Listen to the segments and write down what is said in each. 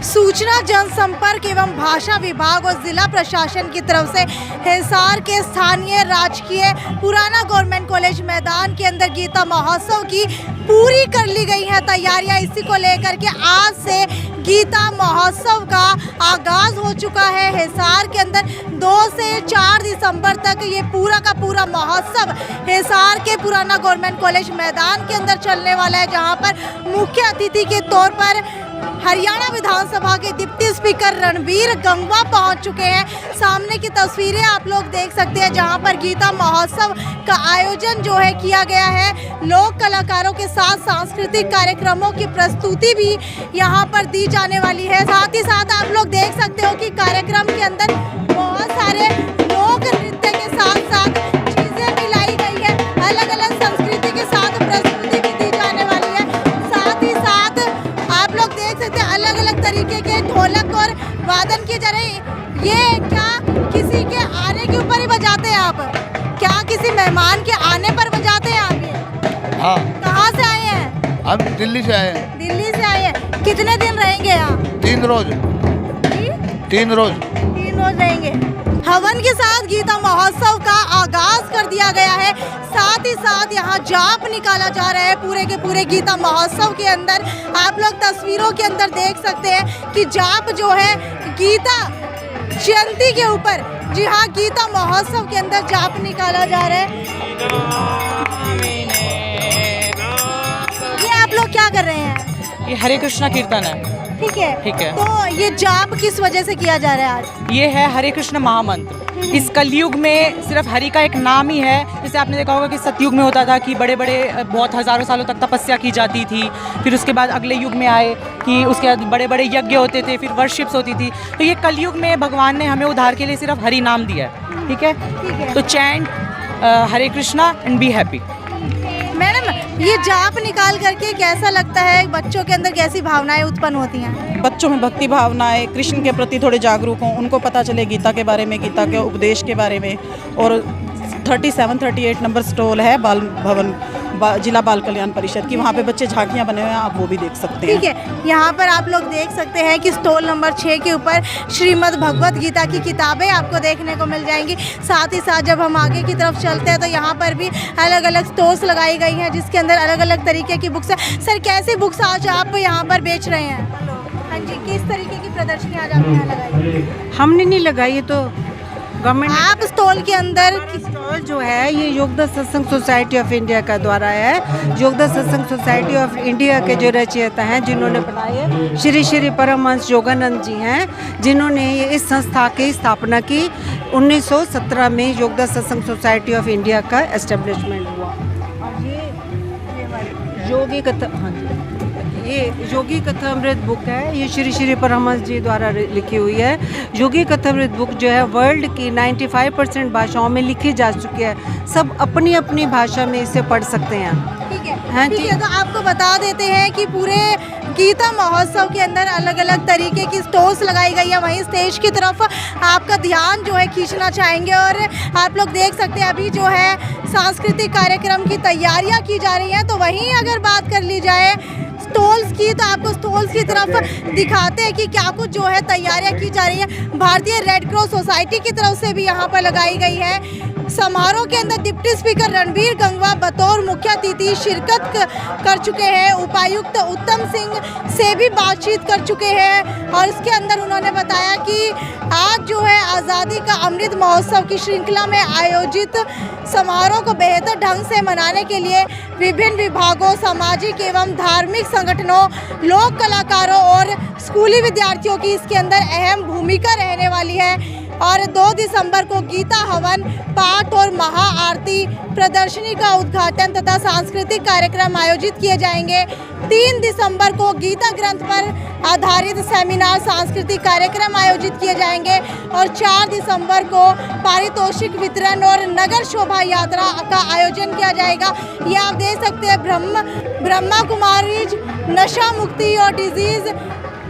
सूचना जनसंपर्क एवं भाषा विभाग और जिला प्रशासन की तरफ से हिसार के स्थानीय राजकीय पुराना गवर्नमेंट कॉलेज मैदान के अंदर गीता महोत्सव की पूरी कर ली गई है तैयारियां। इसी को लेकर के आज से गीता महोत्सव का आगाज हो चुका है। हिसार के अंदर 2 से 4 दिसंबर तक ये पूरा का पूरा महोत्सव हिसार के पुराना गवर्नमेंट कॉलेज मैदान के अंदर चलने वाला है, जहां पर मुख्य अतिथि के तौर पर हरियाणा विधानसभा के डिप्टी स्पीकर रणबीर गंगवा पहुंच चुके हैं। सामने की तस्वीरें आप लोग देख सकते हैं, जहां पर गीता महोत्सव का आयोजन जो है किया गया है। लोक कलाकारों के साथ सांस्कृतिक कार्यक्रमों की प्रस्तुति भी यहां पर दी जाने वाली है। साथ ही साथ आप लोग देख सकते हो कि कार्यक्रम के अंदर बहुत सारे लोक नृत्य के साथ साथ चीजें भी लाई गई है, अलग अलग संस्कृति के साथ प्रस्तुति भी दी जाने वाली है। साथ ही साथ आप लोग देख सकते हैं अलग अलग तरीके के ढोलक और वादन किए जा रहे हैं। ये क्या किसी के आने के ऊपर ही बजाते हैं आप? क्या किसी मेहमान के आने पर बजाते हैं आप ये? हाँ। कहाँ से आए हैं? हम दिल्ली से आए हैं। दिल्ली से आए हैं। कितने दिन रहेंगे यहाँ? 3 रोज। 3 रोज। 3 रोज रहेंगे। हवन के साथ गीता महोत्सव का आगाज कर दिया गया है। साथ ही साथ यहाँ जाप निकाला जा रहा है पूरे के पूरे गीता महोत्सव के अंदर। आप लोग तस्वीरों के अंदर देख सकते हैं कि जाप जो है गीता जयंती के ऊपर, जी हाँ, गीता महोत्सव के अंदर जाप निकाला जा रहा है। ये आप लोग क्या कर रहे हैं? ये हरे कृष्णा कीर्तन है। ठीक है, ठीक है। तो ये जाप किस वजह से किया जा रहा है आज? ये है हरे कृष्ण महामंत्र। इस कलयुग में सिर्फ हरि का एक नाम ही है। जैसे आपने देखा होगा कि सतयुग में होता था कि बड़े बड़े बहुत हज़ारों सालों तक तपस्या की जाती थी, फिर उसके बाद अगले युग में आए कि उसके बाद बड़े बड़े यज्ञ होते थे, फिर वर्शिप्स होती थी। तो ये कलयुग में भगवान ने हमें उद्धार के लिए सिर्फ हरि नाम दिया है। ठीक है, तो chant Hare Krishna and be happy. Madam, ये जाप निकाल करके कैसा लगता है? बच्चों के अंदर कैसी भावनाएं उत्पन्न होती हैं? बच्चों में भक्ति भावनाएं, कृष्ण के प्रति थोड़े जागरूक हों, उनको पता चले गीता के बारे में, गीता के उपदेश के बारे में। और 37-38 नंबर स्टॉल है बाल भवन जिला बाल कल्याण परिषद की, वहाँ पे बच्चे झांकियाँ बने हुए हैं, आप वो भी देख सकते हैं। ठीक है, यहाँ पर आप लोग देख सकते हैं कि स्टॉल नंबर 6 के ऊपर श्रीमद् भगवत गीता की किताबें आपको देखने को मिल जाएंगी। साथ ही साथ जब हम आगे की तरफ चलते हैं तो यहाँ पर भी अलग अलग स्टॉल्स लगाई गई हैं, जिसके अंदर अलग अलग तरीके की बुक्स है। सर, कैसी बुक्स आज आप यहाँ पर बेच रहे हैं? हाँ जी, किस तरीके की प्रदर्शनी आज आपने यहाँ लगाई? हमने नहीं लगाई, तो गवर्नमेंट। आप स्टॉल के अंदर स्टॉल जो है ये योगदान सत्संग सोसाइटी ऑफ इंडिया का द्वारा है। योगदान सत्संग सोसाइटी ऑफ इंडिया के जो रचयिता हैं, जिन्होंने बनाए है, श्री श्री परमहंस योगानंद जी हैं, जिन्होंने इस संस्था की स्थापना की। 1917 में योगदान सत्संग सोसाइटी ऑफ इंडिया का एस्टेब्लिशमेंट हुआ। और ये योगी कथा, हाँ जी, ये योगी कथामृत बुक है, ये श्री श्री परमहंस जी द्वारा लिखी हुई है। योगी कथामृत बुक जो है वर्ल्ड की 95% भाषाओं में लिखी जा चुकी है। सब अपनी अपनी भाषा में इसे पढ़ सकते हैं। ठीक है, हाँ ठीक जी। है, तो आपको बता देते हैं कि पूरे गीता महोत्सव के अंदर अलग अलग तरीके की स्टॉल्स लगाई गई है। वहीं स्टेज की तरफ आपका ध्यान जो है खींचना चाहेंगे, और आप लोग देख सकते हैं अभी जो है सांस्कृतिक कार्यक्रम की तैयारियां की जा रही हैं। तो वहीं अगर बात कर ली जाए स्टॉल्स की, तो आपको स्टॉल्स की तरफ दिखाते हैं कि क्या कुछ जो है तैयारियां की जा रही है। भारतीय रेड क्रॉस सोसाइटी की तरफ से भी यहाँ पर लगाई गई है। समारोह के अंदर डिप्टी स्पीकर रणबीर गंगवा बतौर मुख्य अतिथि शिरकत कर चुके हैं। उपायुक्त उत्तम सिंह से भी बातचीत कर चुके हैं, और इसके अंदर उन्होंने बताया कि आज जो है आज़ादी का अमृत महोत्सव की श्रृंखला में आयोजित समारोह को बेहतर ढंग से मनाने के लिए विभिन्न विभागों, सामाजिक एवं धार्मिक संगठनों, लोक कलाकारों और स्कूली विद्यार्थियों की इसके अंदर अहम भूमिका रहने वाली है। और 2 दिसंबर को गीता हवन, पाठ और महाआरती, प्रदर्शनी का उद्घाटन तथा सांस्कृतिक कार्यक्रम आयोजित किए जाएंगे। 3 दिसंबर को गीता ग्रंथ पर आधारित सेमिनार, सांस्कृतिक कार्यक्रम आयोजित किए जाएंगे। और 4 दिसंबर को पारितोषिक वितरण और नगर शोभा यात्रा का आयोजन किया जाएगा। ये आप देख सकते हैं ब्रह्मा कुमारीज नशा मुक्ति और डिजीज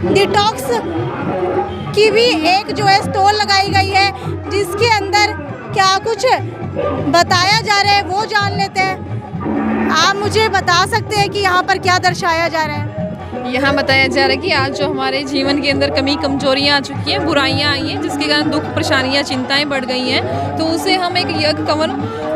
डिटॉक्स की भी एक जो है स्टॉल लगाई गई है, जिसके अंदर क्या कुछ बताया जा रहा है वो जान लेते हैं। आप मुझे बता सकते हैं कि यहाँ पर क्या दर्शाया जा रहा है? यहाँ बताया जा रहा है कि आज जो हमारे जीवन के अंदर कमी कमजोरियाँ आ चुकी हैं, बुराइयाँ आई हैं, जिसके कारण दुख परेशानियाँ चिंताएं बढ़ गई हैं, तो उसे हम एक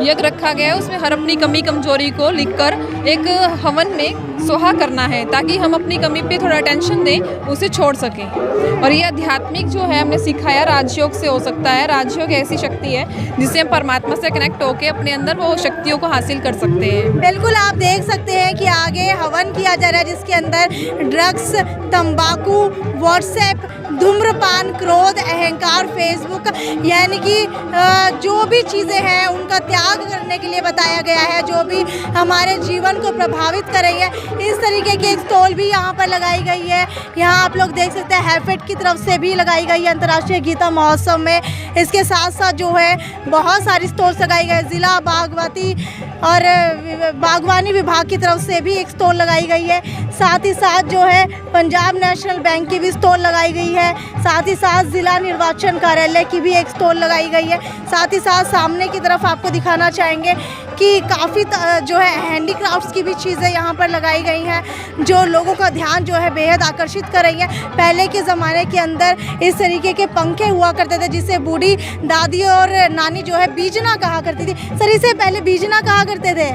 यज्ञ रखा गया है। उसमें हर अपनी कमी कमजोरी को लिखकर एक हवन में सोहा करना है, ताकि हम अपनी कमी पे थोड़ा अटेंशन दें, उसे छोड़ सकें। और ये आध्यात्मिक जो है हमने सिखाया राजयोग से हो सकता है। राजयोग ऐसी शक्ति है जिससे हम परमात्मा से कनेक्ट होकर अपने अंदर वो शक्तियों को हासिल कर सकते हैं। बिल्कुल, आप देख सकते हैं कि आगे हवन किया जा रहा है, जिसके अंदर ड्रग्स, तंबाकू, व्हाट्सएप, धूम्रपान, क्रोध, अहंकार, फेसबुक, यानी कि जो भी चीज़ें हैं उनका त्याग करने के लिए बताया गया है, जो भी हमारे जीवन को प्रभावित कर रही है। इस तरीके की एक स्टॉल भी यहाँ पर लगाई गई है। यहाँ आप लोग देख सकते हैं हैफेड की तरफ से भी लगाई गई है अंतर्राष्ट्रीय गीता महोत्सव में। इसके साथ साथ जो है बहुत सारी स्टॉल्स लगाई गई, जिला बागवानी और बागवानी विभाग की तरफ से भी एक स्टॉल लगाई गई है। साथ ही साथ जो है पंजाब नेशनल बैंक की भी स्टॉल लगाई गई है। साथ ही साथ जिला निर्वाचन कार्यालय की भी एक स्टॉल लगाई गई है। साथ ही साथ सामने की तरफ आपको दिखाना चाहेंगे कि काफ़ी जो है हैंडीक्राफ्ट्स की भी चीज़ें यहाँ पर लगाई गई हैं, जो लोगों का ध्यान जो है बेहद आकर्षित कर रही हैं। पहले के ज़माने के अंदर इस तरीके के पंखे हुआ करते थे, जिसे बूढ़ी दादी और नानी जो है बीजना कहा करती थी। सर, इसे पहले बीजना कहा करते थे,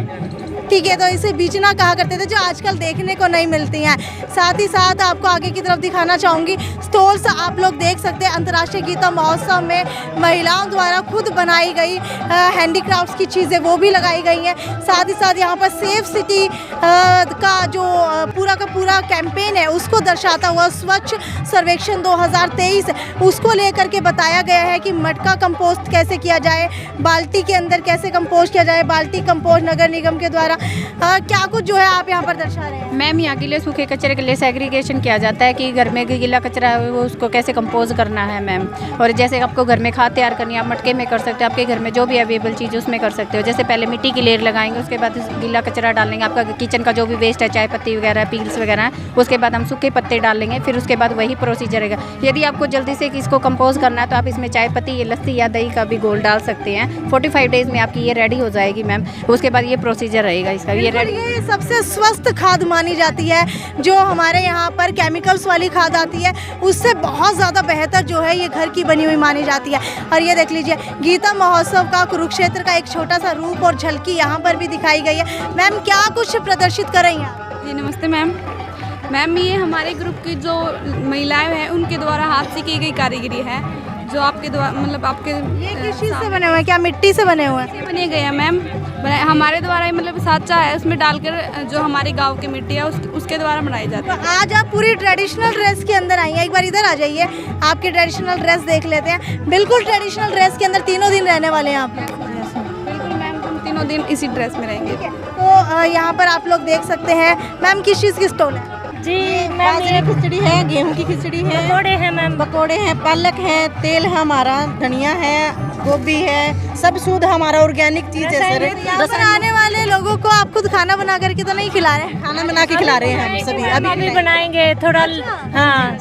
ठीक है, तो इसे बीजना कहा करते थे, जो आजकल देखने को नहीं मिलती हैं। साथ ही साथ आपको आगे की तरफ दिखाना चाहूँगी स्टॉल्स आप लोग देख सकते हैं। अंतर्राष्ट्रीय गीता महोत्सव में महिलाओं द्वारा खुद बनाई गई हैंडीक्राफ्ट्स की चीज़ें वो भी लगाई गई हैं। साथ ही साथ यहाँ पर सेफ सिटी का जो पूरा का पूरा कैंपेन है उसको दर्शाता हुआ स्वच्छ सर्वेक्षण 2023 उसको लेकर के बताया गया है कि मटका कंपोस्ट कैसे किया जाए, बाल्टी के अंदर कैसे कंपोस्ट किया जाए, बाल्टी कंपोस्ट नगर निगम के द्वारा क्या कुछ जो है आप यहाँ पर दर्शा रहे हैं। मैम, यहाँ के लिए सूखे कचरे के लिए सेग्रीगेशन किया जाता है कि घर में गीला कचरा है वो उसको कैसे कंपोज करना है मैम। और जैसे आपको घर में खाद तैयार करनी है, आप मटके में कर सकते हो, आपके घर में जो भी अवेलेबल चीज़ उसमें कर सकते हो। जैसे पहले मिट्टी की लेयर लगाएंगे, उसके बाद गीला कचरा डालेंगे, आपका किचन का जो भी वेस्ट है, चाय पत्ती वगैरह, पील्स वगैरह है, उसके बाद हम सूखे पत्ते डालेंगे, फिर उसके बाद वही प्रोसीजर रहेगा। यदि आपको जल्दी से इसको कंपोज करना है तो आप इसमें चाय पत्ती, लस्सी या दही का भी घोल डाल सकते हैं। 45 डेज़ में आपकी ये रेडी हो जाएगी मैम। उसके बाद ये प्रोसीजर रहेगा इसका। ये सबसे स्वस्थ खाद मानी जाती है। जो हमारे यहाँ पर केमिकल्स वाली खाद आती है उससे बहुत ज़्यादा बेहतर जो है ये घर की बनी हुई मानी जाती है। और ये देख लीजिए, गीता महोत्सव का कुरुक्षेत्र का एक छोटा सा रूप और झलकी यहाँ पर भी दिखाई गई है। मैम, क्या कुछ प्रदर्शित कर रही हैं आप? जी नमस्ते मैम। मैम, ये हमारे ग्रुप की जो महिलाएं हैं उनके द्वारा हाथ से की गई कारीगरी है, जो आपके द्वारा मतलब आपके ये किस चीज़ से बने हुए हैं? क्या मिट्टी से बने हुए हैं? बने गए हैं मैम। हमारे द्वारा मतलब साँचा है, उसमें डालकर जो हमारे गांव की मिट्टी है उसके द्वारा बनाई जाती है। तो आज आप पूरी ट्रेडिशनल ड्रेस के अंदर आई हैं। एक बार इधर आ जाइए, आपकी ट्रेडिशनल ड्रेस देख लेते हैं। बिल्कुल ट्रेडिशनल ड्रेस के अंदर तीनों दिन रहने वाले हैं आप। बिल्कुल मैम, हम तीनों दिन इसी ड्रेस में रहेंगे। तो यहाँ पर आप लोग देख सकते हैं। मैम, किस चीज़ की स्टॉल है? जी मैम, ये खिचड़ी है, गेहूं की खिचड़ी है, पकौड़े हैं मैम, पकौड़े हैं, पालक है, तेल है हमारा, धनिया है, गोभी है, सब शुद्ध हमारा ऑर्गेनिक चीज है सर। यहाँ पर आने वाले लोगों को आप खुद खाना बना करके तो नहीं खिला रहे? खाना बना के खिला रहे हैं हम सभी। अभी बनाएंगे थोड़ा। हाँ,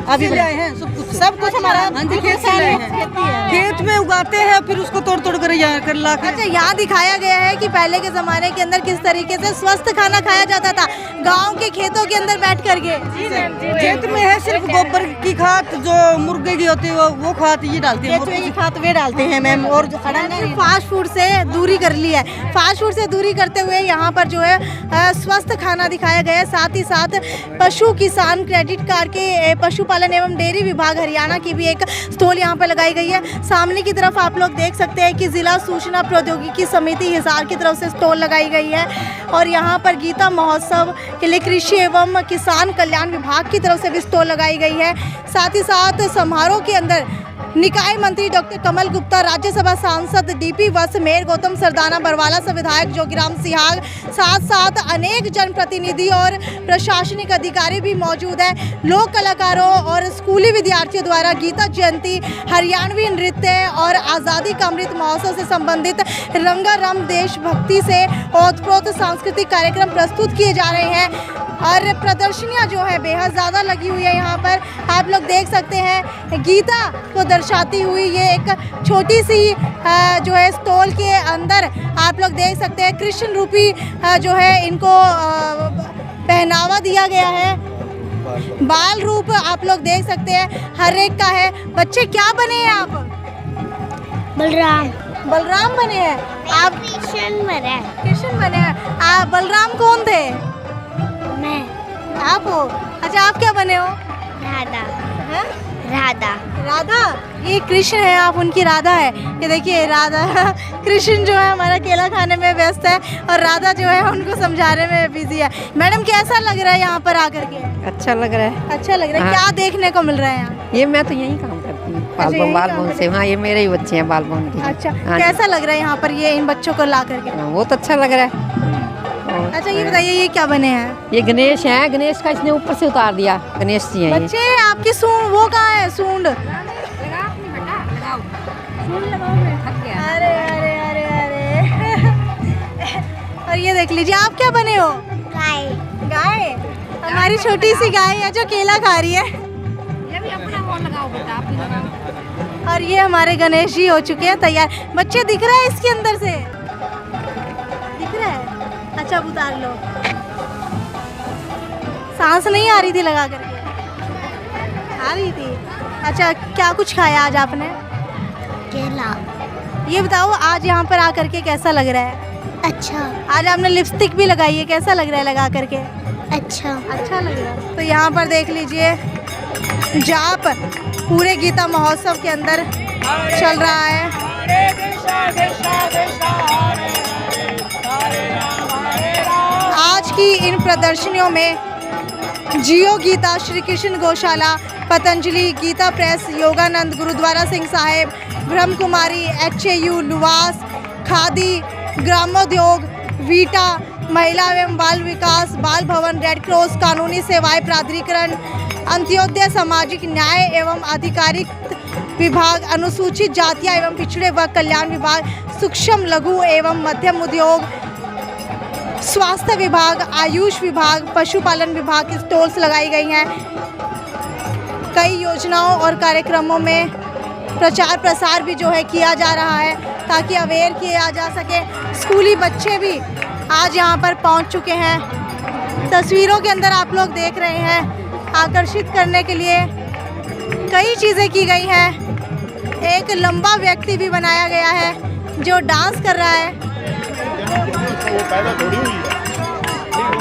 अभी बनाए हैं सब कुछ हमारा खेत में उगाते हैं, फिर उसको तोड़ तोड़ कर यहाँ कर ला कर। अच्छा, यहाँ दिखाया गया है कि पहले के ज़माने के अंदर किस तरीके से स्वस्थ खाना खाया जाता था गाँव के खेतों के अंदर बैठ करके। खेत में है सिर्फ गोबर की खाद, जो मुर्गे की होती है वो खाद ये डालते हैं, मुर्गे की खाद वे डालते हैं मैम। और फास्ट फूड से दूरी कर ली है। फास्ट फूड से दूरी करते हुए यहाँ पर जो है स्वस्थ खाना दिखाया गया है। साथ ही साथ पशु किसान क्रेडिट कार्ड के पशुपालन एवं डेयरी विभाग हरियाणा की भी एक स्टॉल यहाँ पर लगाई गई है। सामने की तरफ आप लोग देख सकते हैं कि जिला सूचना प्रौद्योगिकी समिति हिसार की तरफ से स्टॉल लगाई गई है। और यहाँ पर गीता महोत्सव के लिए कृषि एवं किसान कल्याण विभाग की तरफ से भी स्टॉल लगाई गई है। साथ ही साथ समारोह के अंदर निकाय मंत्री डॉक्टर कमल गुप्ता, राज्यसभा सांसद डीपी वत्स, मेयर गौतम सरदाना, बरवाला से विधायक जोगीराम सिहाग, साथ साथ अनेक जनप्रतिनिधि और प्रशासनिक अधिकारी भी मौजूद हैं। लोक कलाकारों और स्कूली विद्यार्थियों द्वारा गीता जयंती, हरियाणवी नृत्य और आज़ादी का अमृत महोत्सव से संबंधित रंगारंग देशभक्ति से ओतप्रोत सांस्कृतिक कार्यक्रम प्रस्तुत किए जा रहे हैं। और प्रदर्शनियाँ जो है बेहद ज़्यादा लगी हुई है। यहाँ पर आप लोग देख सकते हैं गीता को दर्शाती हुई ये एक छोटी सी जो है स्टॉल के अंदर आप लोग देख सकते हैं कृष्ण रूपी जो है इनको पहनावा दिया गया है। बाल रूप आप लोग देख सकते हैं हर एक का है। बच्चे क्या बने हैं आप? बलराम बलराम बने हैं आप? कृष्ण बने कृष्ण बने हैं आप? बलराम कौन थे? मैं आप हो? अच्छा, आप क्या बने हो? राधा हैं? राधा राधा। ये कृष्ण है, आप उनकी राधा है। ये देखिए राधा कृष्ण जो है हमारा केला खाने में व्यस्त है और राधा जो है उनको समझाने में बिजी है। मैडम कैसा लग रहा है यहाँ पर आकर के? अच्छा लग रहा है। अच्छा लग रहा है। क्या देखने को मिल रहा है यहाँ? ये मैं तो यहीं काम करती हूँ अच्छा, यहीं बाल काम भवन करती से। हाँ, ये मेरे ही बच्चे हैं बाल भवन के। अच्छा, हाँ जी। कैसा लग रहा है यहाँ पर ये इन बच्चों को ला करके? बहुत अच्छा लग रहा है। अच्छा, ये बताइए ये क्या बने हैं? ये गणेश हैं। गणेश का इसने ऊपर से उतार दिया। गणेश जी हैं ये। बच्चे आपकी सूंड वो कहाँ है? सूंड। अरे अरे अरे अरे और ये देख लीजिए आप क्या बने हो? गाय गाय। हमारी छोटी सी गाय है जो केला खा रही है। और ये हमारे गणेश जी हो चुके हैं तैयार। बच्चे दिख रहा है इसके अंदर से? दिख रहा है? अच्छा, अब उतार लो। सांस नहीं आ रही थी लगा करके? आ रही थी। अच्छा, क्या कुछ खाया आज आपने? केला। ये बताओ आज यहाँ पर आकर के कैसा लग रहा है? अच्छा आज आपने लिपस्टिक भी लगाई है, कैसा लग रहा है लगा करके? अच्छा अच्छा लग रहा है। तो यहाँ पर देख लीजिए जाप पूरे गीता महोत्सव के अंदर चल रहा है। आज की इन प्रदर्शनियों में जियो गीता, श्री कृष्ण गौशाला, Patanjali, Gita press, Yogananda, gurdwara Singh Sahib, Brahma Kumari, HAU, LUVAS, khadi, ग्रामोद्योग, वीटा, महिला एवं बाल विकास, बाल भवन, रेड क्रॉस, कानूनी सेवाएं प्राधिकरण, अंत्योदय सामाजिक न्याय एवं आधिकारिक विभाग, अनुसूचित जातियां एवं पिछड़े वर्ग कल्याण विभाग, सूक्ष्म लघु एवं मध्यम उद्योग, स्वास्थ्य विभाग, आयुष विभाग, पशुपालन विभाग की स्टॉल्स लगाई गई हैं। कई योजनाओं और कार्यक्रमों में प्रचार प्रसार भी जो है किया जा रहा है ताकि अवेयर किया जा सके। स्कूली बच्चे भी आज यहाँ पर पहुँच चुके हैं। तस्वीरों के अंदर आप लोग देख रहे हैं आकर्षित करने के लिए कई चीज़ें की गई हैं। एक लंबा व्यक्ति भी बनाया गया है जो डांस कर रहा है।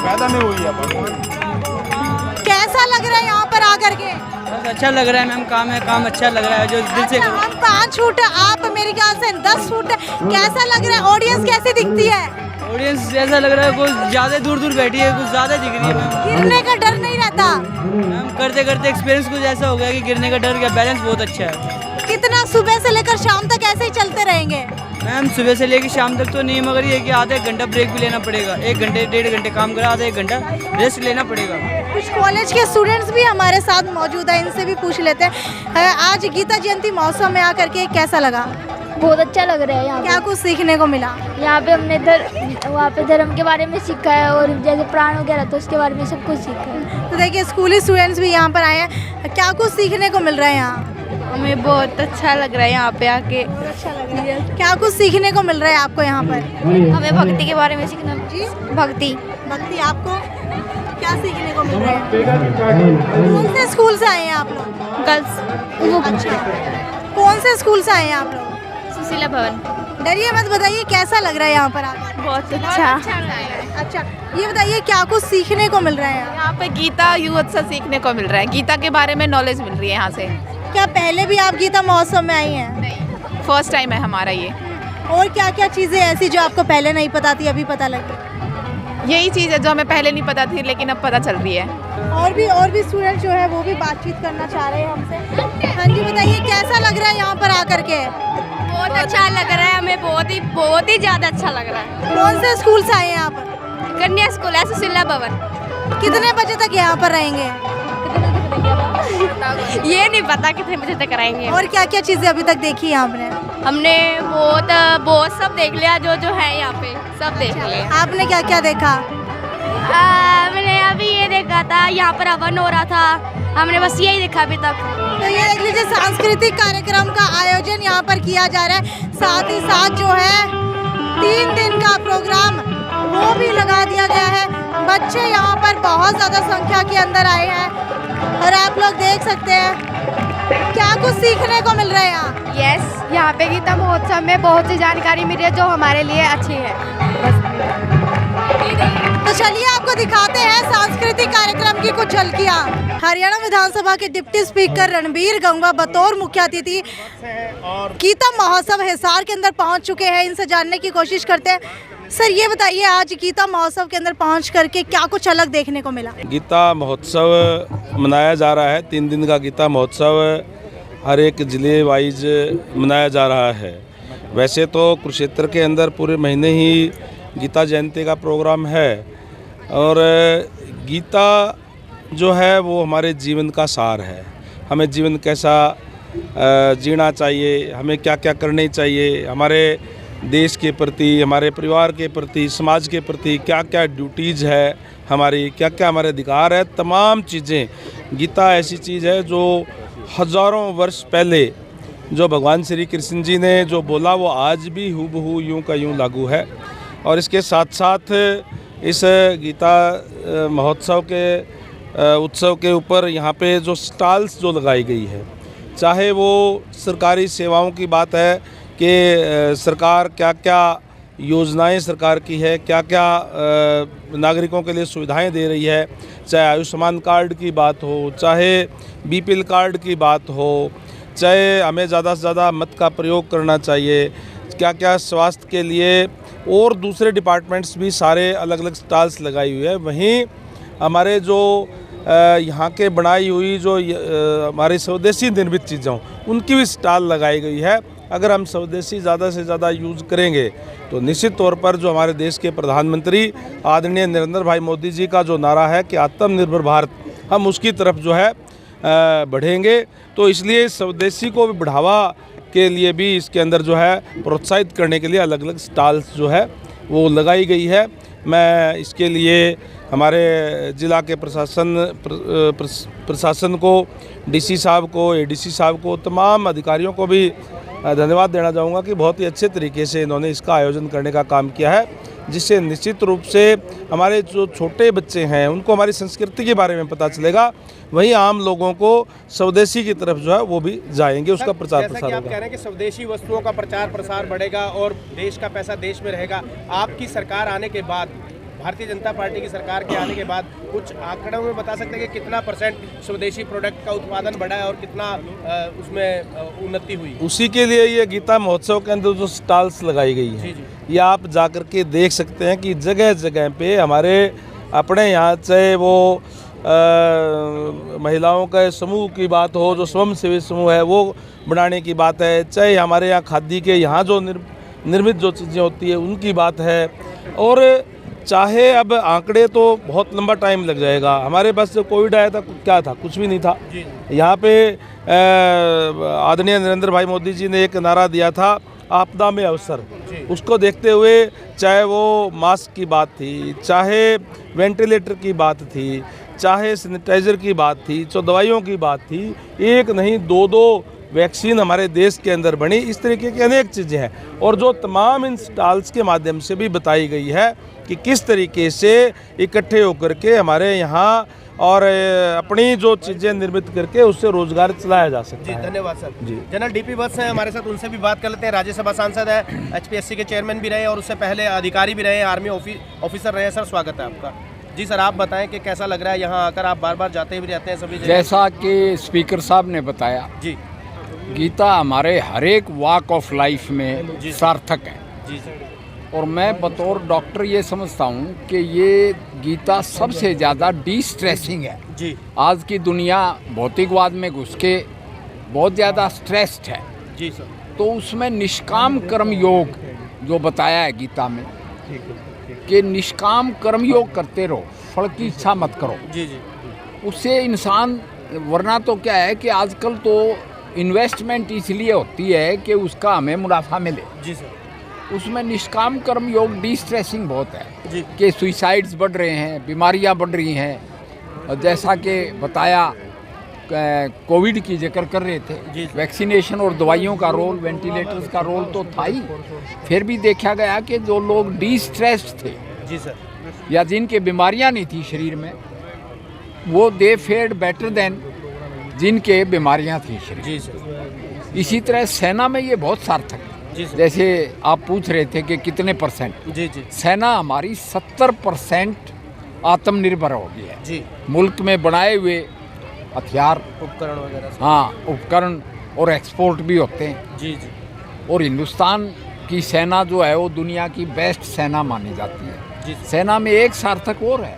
पैदा नहीं हुई है। कैसा लग रहा है यहाँ पर आकर के? बस अच्छा लग रहा है मैम। काम अच्छा लग रहा है जो दिल से। अच्छा, हम 5 फुट, आप मेरे ख्याल से 10 फुट। कैसा लग रहा है? ऑडियंस कैसी दिखती है? ऑडियंस ऐसा लग रहा है कुछ ज़्यादा दूर दूर बैठी है, कुछ ज़्यादा दिख रही है मैम। गिरने का डर नहीं रहता? मैम करते करते एक्सपीरियंस कुछ ऐसा हो गया कि गिरने का डर, का बैलेंस बहुत अच्छा है। कितना सुबह से लेकर शाम तक ऐसे ही चलते रहेंगे? मैम सुबह से लेकर शाम तक तो नहीं, मगर ये कि आधा 1 घंटा ब्रेक भी लेना पड़ेगा। 1 घंटे 1.5 घंटे काम करा, आधा 1 घंटा रेस्ट लेना पड़ेगा। कुछ कॉलेज के स्टूडेंट्स भी हमारे साथ मौजूद हैं, इनसे भी पूछ लेते हैं। आज गीता जयंती महोत्सव में आकर के कैसा लगा? बहुत अच्छा लग रहा है। यहाँ क्या कुछ सीखने को मिला? यहाँ पे हमने वहाँ पे धर्म के बारे में सीखा है और जैसे प्राण वगैरह तो उसके बारे में सब कुछ सीखा है। तो देखिए स्कूली स्टूडेंट्स भी यहाँ पर आए हैं। क्या कुछ सीखने को मिल रहा है यहाँ? हमें बहुत अच्छा लग रहा है यहाँ पे आके। अच्छा लग रहा है। क्या कुछ सीखने को मिल रहा है आपको यहाँ पर? हमें भक्ति के बारे में सीखना। जी, भक्ति। भक्ति। आपको क्या सीखने को मिल रहा है? कौन से स्कूल से आए हैं आप लोग? गर्ल्स। अच्छा, कौन से स्कूल से आए हैं आप लोग? सुशीला भवन। डरिए मत, बताइए कैसा लग रहा है यहाँ पर आकर? बहुत अच्छा। अच्छा, ये बताइए क्या कुछ सीखने को मिल रहा है यहाँ? यहाँ पे गीता युवत से सीखने को मिल रहा है। गीता के बारे में नॉलेज मिल रही है यहाँ से। क्या पहले भी आप गीता महोत्सव में आई हैं? नहीं, फर्स्ट टाइम है हमारा ये। और क्या क्या चीज़ें ऐसी जो आपको पहले नहीं पता थी अभी पता लगी? यही चीज़ है जो हमें पहले नहीं पता थी लेकिन अब पता चल रही है। और भी स्टूडेंट जो है वो भी बातचीत करना चाह रहे हैं हमसे। हाँ जी, बताइए कैसा लग रहा है यहाँ पर आकर के? बहुत अच्छा लग रहा है हमें, बहुत ही ज़्यादा अच्छा लग रहा है। कौन से स्कूल से आए हैं आप? कन्या स्कूल है, सुशीला भवन। कितने बजे तक यहाँ पर रहेंगे? ये नहीं पता कितने बजे तक रहेंगे। और क्या क्या चीज़ें अभी तक देखी है आपने? हमने बहुत सब देख लिया, जो है यहाँ पे सब देख लिया। आपने क्या क्या देखा? मैंने अभी ये देखा था, यहाँ पर हवन हो रहा था। हमने बस यही देखा अभी तक। तो ये देख लीजिए सांस्कृतिक कार्यक्रम का आयोजन यहाँ पर किया जा रहा है। साथ ही साथ जो है 3 दिन का प्रोग्राम वो भी लगा दिया गया है। बच्चे यहाँ पर बहुत ज़्यादा संख्या के अंदर आए हैं। और आप लोग देख सकते हैं क्या कुछ सीखने को मिल रहा है यहाँ। यस, यहाँ पे गीता महोत्सव में बहुत सी जानकारी मिली है जो हमारे लिए अच्छी है। तो चलिए आपको दिखाते हैं सांस्कृतिक कार्यक्रम की कुछ झलकियाँ। हरियाणा विधानसभा के डिप्टी स्पीकर रणबीर गंगवा बतौर मुख्य अतिथि गीता महोत्सव हिसार के अंदर पहुंच चुके हैं। इनसे जानने की कोशिश करते हैं। सर ये बताइए, आज गीता महोत्सव के अंदर पहुंच करके क्या कुछ अलग देखने को मिला? गीता महोत्सव मनाया जा रहा है। 3 दिन का गीता महोत्सव हर एक ज़िले वाइज मनाया जा रहा है। वैसे तो कुरुक्षेत्र के अंदर पूरे महीने ही गीता जयंती का प्रोग्राम है और गीता जो है वो हमारे जीवन का सार है। हमें जीवन कैसा जीना चाहिए, हमें क्या क्या करनी चाहिए, हमारे देश के प्रति, हमारे परिवार के प्रति, समाज के प्रति क्या क्या ड्यूटीज़ है हमारी, क्या क्या हमारे अधिकार है, तमाम चीज़ें। गीता ऐसी चीज़ है जो हज़ारों वर्ष पहले जो भगवान श्री कृष्ण जी ने जो बोला वो आज भी हूबहू यूं का यूं लागू है। और इसके साथ साथ इस गीता महोत्सव के उत्सव के ऊपर यहाँ पे जो स्टॉल्स जो लगाई गई है, चाहे वो सरकारी सेवाओं की बात है कि सरकार क्या क्या योजनाएं सरकार की है, क्या क्या नागरिकों के लिए सुविधाएं दे रही है, चाहे आयुष्मान कार्ड की बात हो, चाहे बीपीएल कार्ड की बात हो, चाहे हमें ज़्यादा से ज़्यादा मत का प्रयोग करना चाहिए, क्या क्या स्वास्थ्य के लिए और दूसरे डिपार्टमेंट्स भी सारे अलग अलग स्टॉल्स लगाई हुई है। वहीं हमारे जो यहाँ के बनाई हुई जो हमारी स्वदेशी निर्मित चीज़ों उनकी भी स्टॉल लगाई गई है। अगर हम स्वदेशी ज़्यादा से ज़्यादा यूज़ करेंगे तो निश्चित तौर पर जो हमारे देश के प्रधानमंत्री आदरणीय नरेंद्र भाई मोदी जी का जो नारा है कि आत्मनिर्भर भारत, हम उसकी तरफ जो है बढ़ेंगे। तो इसलिए स्वदेशी को भी बढ़ावा के लिए भी इसके अंदर जो है प्रोत्साहित करने के लिए अलग अलग स्टॉल्स जो है वो लगाई गई है। मैं इसके लिए हमारे ज़िला के प्रशासन को, डीसी साहब को, एडीसी साहब को, तमाम अधिकारियों को भी धन्यवाद देना चाहूँगा कि बहुत ही अच्छे तरीके से इन्होंने इसका आयोजन करने का काम किया है, जिससे निश्चित रूप से हमारे जो छोटे बच्चे हैं उनको हमारी संस्कृति के बारे में पता चलेगा, वहीं आम लोगों को स्वदेशी की तरफ जो है वो भी जाएंगे, उसका प्रचार प्रसार होगा। आप कह रहे हैं कि स्वदेशी वस्तुओं का प्रचार प्रसार बढ़ेगा और देश का पैसा देश में रहेगा। आपकी सरकार आने के बाद, भारतीय जनता पार्टी की सरकार के आने के बाद कुछ आंकड़ों में बता सकते हैं कि कितना % स्वदेशी प्रोडक्ट का उत्पादन बढ़ा है और कितना उसमें उन्नति हुई? उसी के लिए ये गीता महोत्सव के अंदर जो स्टॉल्स लगाई गई है, ये आप जाकर के देख सकते हैं कि जगह जगह पे हमारे अपने यहाँ चाहे वो महिलाओं का समूह की बात हो, जो स्वयं सेवी समूह है वो बनाने की बात है, चाहे हमारे यहाँ खादी के यहाँ जो निर्मित जो चीज़ें होती है उनकी बात है। और चाहे अब आंकड़े तो बहुत लंबा टाइम लग जाएगा। हमारे पास जब कोविड आया था क्या था? कुछ भी नहीं था। यहाँ पे आदरणीय नरेंद्र भाई मोदी जी ने एक नारा दिया था, आपदा में अवसर। उसको देखते हुए चाहे वो मास्क की बात थी, चाहे वेंटिलेटर की बात थी, चाहे सैनिटाइज़र की बात थी, चाहे दवाइयों की बात थी, एक नहीं 2-2 वैक्सीन हमारे देश के अंदर बनी। इस तरीके की अनेक चीज़ें हैं और जो तमाम इन स्टॉल्स के माध्यम से भी बताई गई है कि किस तरीके से इकट्ठे होकर के हमारे यहाँ और अपनी जो चीज़ें निर्मित करके उससे रोजगार चलाया जा सकता है। धन्यवाद सर। जी, जनरल डीपी वत्स हैं हमारे साथ, उनसे भी बात कर लेते हैं। राज्यसभा सांसद है, HPSC के चेयरमैन भी रहे और उससे पहले अधिकारी भी रहे, आर्मी ऑफिसर रहे। सर स्वागत है आपका। जी सर, आप बताएं कि कैसा लग रहा है यहाँ आकर? आप बार बार जाते भी रहते हैं सभी जगह। जैसा कि स्पीकर साहब ने बताया, जी, गीता हमारे हर एक वॉक ऑफ लाइफ में सार्थक है। जी सर। और मैं बतौर डॉक्टर ये समझता हूँ कि ये गीता सबसे ज़्यादा डिस्ट्रेसिंग है। जी। आज की दुनिया भौतिकवाद में घुस के बहुत ज़्यादा स्ट्रेस्ड है। जी सर। तो उसमें निष्काम कर्म योग जो बताया है गीता में कि निष्काम कर्म योग करते रहो, फल की इच्छा मत करो। जी जी। उससे इंसान, वरना तो क्या है कि आजकल तो इन्वेस्टमेंट इसलिए होती है कि उसका हमें मुनाफा मिले। जी सर। उसमें निष्काम कर्म योग डिस्ट्रेसिंग बहुत है जी। कि सुइसाइड्स बढ़ रहे हैं, बीमारियां बढ़ रही हैं। और जैसा कि बताया, कोविड की जिक्र कर रहे थे, वैक्सीनेशन और दवाइयों का रोल, वेंटिलेटर्स का रोल तो था ही, फिर भी देखा गया कि जो लोग डिस्ट्रेस्ड थे, जी सर, या जिनके बीमारियां नहीं थी शरीर में, वो दे फेयर्ड बेटर देन जिनके बीमारियां थी शरीर। जी सर। इसी तरह सेना में ये बहुत सार्थक है। जी सर। जैसे आप पूछ रहे थे कि कितने परसेंट, जी जी सेना हमारी 70% आत्मनिर्भर हो गई है। जी। मुल्क में बनाए हुए हथियार, उपकरण वगैरह सब। हाँ, उपकरण और एक्सपोर्ट भी होते हैं। जी जी और हिंदुस्तान की सेना जो है वो दुनिया की बेस्ट सेना मानी जाती है। जी। सेना में एक सार्थक और है,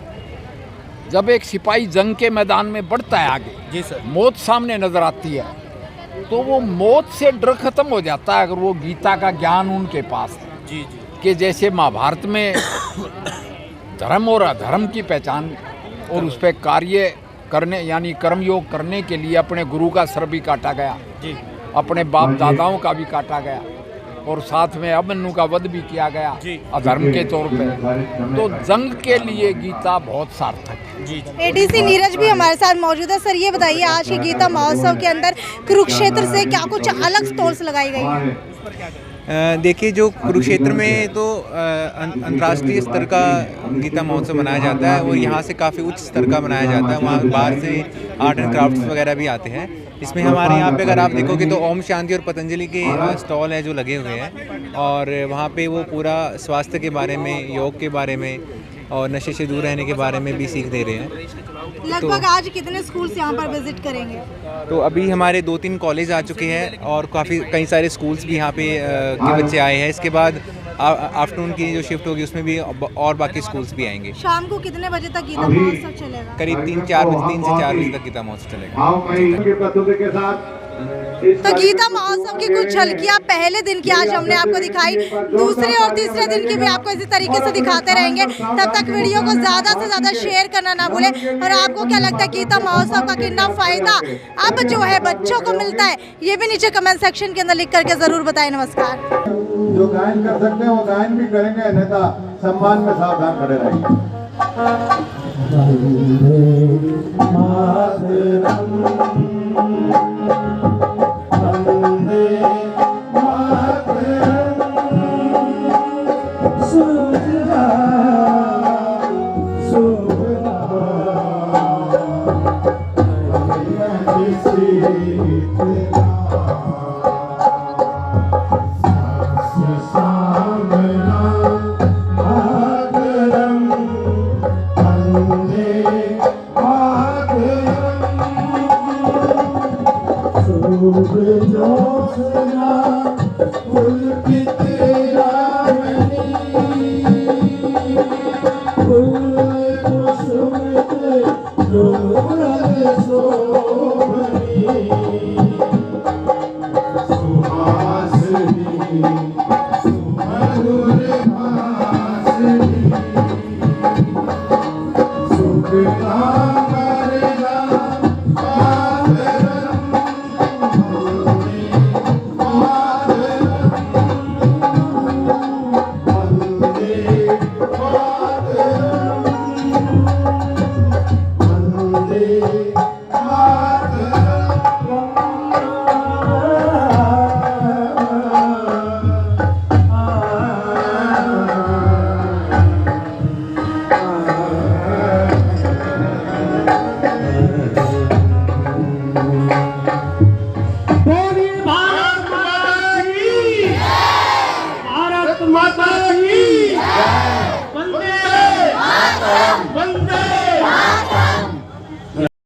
जब एक सिपाही जंग के मैदान में बढ़ता है आगे, जी सर। मौत सामने नजर आती है, तो वो मौत से डर खत्म हो जाता है अगर वो गीता का ज्ञान उनके पास है। जी जी कि जैसे महाभारत में धर्म और अधर्म की पहचान और उस पर कार्य करने यानी कर्मयोग करने के लिए अपने गुरु का सर भी काटा गया, जी अपने बाप दादाओं का भी काटा गया और साथ में अभिमन्यु का वध भी किया गया अधर्म के तौर पे। तो जंग के लिए गीता बहुत सार्थक है। जी। एडीसी नीरज भी हमारे साथ मौजूद है। सर ये बताइए, आज के गीता महोत्सव के अंदर कुरुक्षेत्र से क्या कुछ अलग स्टॉल्स लगाई गई हैं? देखिए, जो कुरुक्षेत्र में तो अंतर्राष्ट्रीय स्तर का गीता महोत्सव मनाया जाता है और यहाँ से काफ़ी उच्च स्तर का मनाया जाता है। वहाँ बाहर से आर्ट एंड क्राफ्ट्स वगैरह भी आते हैं। इसमें हमारे यहाँ पे अगर आप देखोगे तो ओम शांति और पतंजलि के स्टॉल हैं जो लगे हुए हैं और वहाँ पे वो पूरा स्वास्थ्य के बारे में, योग के बारे में और नशे से दूर रहने के बारे में भी सीख दे रहे हैं। लगभग आज कितने स्कूल्स यहाँ पर विजिट करेंगे? तो अभी हमारे 2-3 कॉलेज आ चुके हैं और कई सारे स्कूल्स भी यहाँ पे के बच्चे आए हैं। इसके बाद आफ्टरनून की जो शिफ्ट होगी उसमें भी और बाकी स्कूल्स भी आएंगे। शाम को कितने बजे तक गीता महोत्सव चलेगा? करीब 3 से 4 बजे तक गीता महोत्सव चलेगा। तो गीता महोत्सव की कुछ झलकियाँ पहले दिन की आज हमने आपको दिखाई, दूसरे और तीसरे दिन की भी आपको इसी तरीके से दिखाते रहेंगे। तब तक वीडियो को ज़्यादा से ज़्यादा शेयर करना ना भूलें। और आपको क्या लगता है गीता महोत्सव का कितना फ़ायदा अब जो है बच्चों को मिलता है, ये भी नीचे कमेंट सेक्शन के अंदर लिख करके ज़रूर बताएं। नमस्कार। जो गायन कर सकते हैं वो गायन भी करेंगे, अन्यथा सम्मान में सावधान खड़े रहिए। जो